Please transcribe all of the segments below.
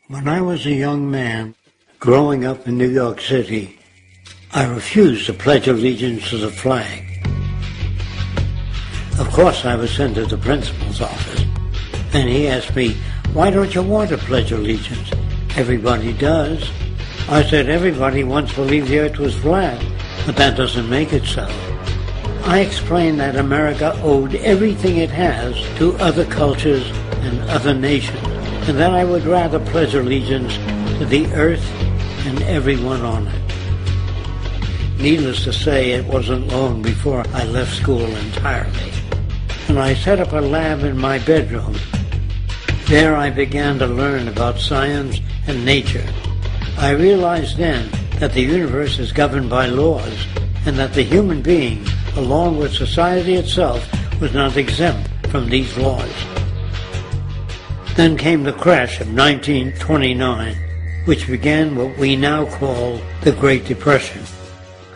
When I was a young man, growing up in New York City, I refused to pledge allegiance to the flag. Of course, I was sent to the principal's office, and he asked me, "Why don't you want to pledge allegiance? Everybody does." I said, "Everybody once believed the earth was flat, but that doesn't make it so." I explained that America owed everything it has to other cultures and other nations, and that I would rather pledge allegiance to the earth and everyone on it. Needless to say, it wasn't long before I left school entirely, and I set up a lab in my bedroom. There I began to learn about science and nature. I realized then that the universe is governed by laws, and that the human being, along with society itself, was not exempt from these laws. Then came the crash of 1929, which began what we now call the Great Depression.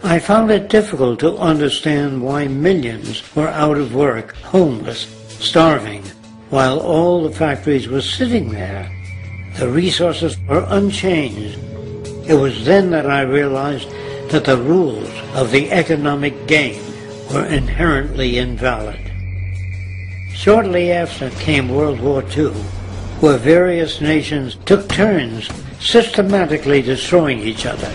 I found it difficult to understand why millions were out of work, homeless, starving, while all the factories were sitting there. The resources were unchanged. It was then that I realized that the rules of the economic game were inherently invalid. Shortly after came World War II, where various nations took turns systematically destroying each other.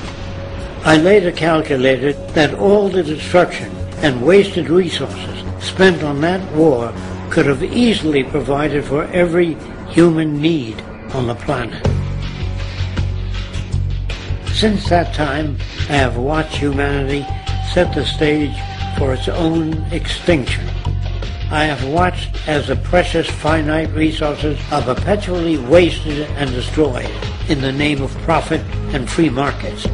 I later calculated that all the destruction and wasted resources spent on that war could have easily provided for every human need on the planet. Since that time, I have watched humanity set the stage for its own extinction. I have watched as the precious finite resources are perpetually wasted and destroyed in the name of profit and free markets.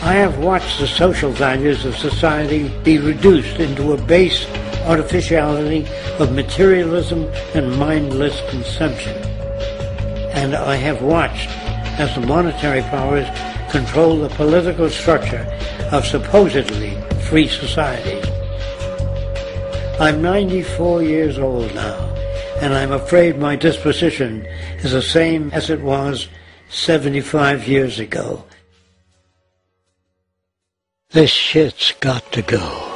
I have watched the social values of society be reduced into a base artificiality of materialism and mindless consumption. And I have watched as the monetary powers control the political structure of supposedly free societies. I'm 94 years old now, and I'm afraid my disposition is the same as it was 75 years ago. This shit's got to go.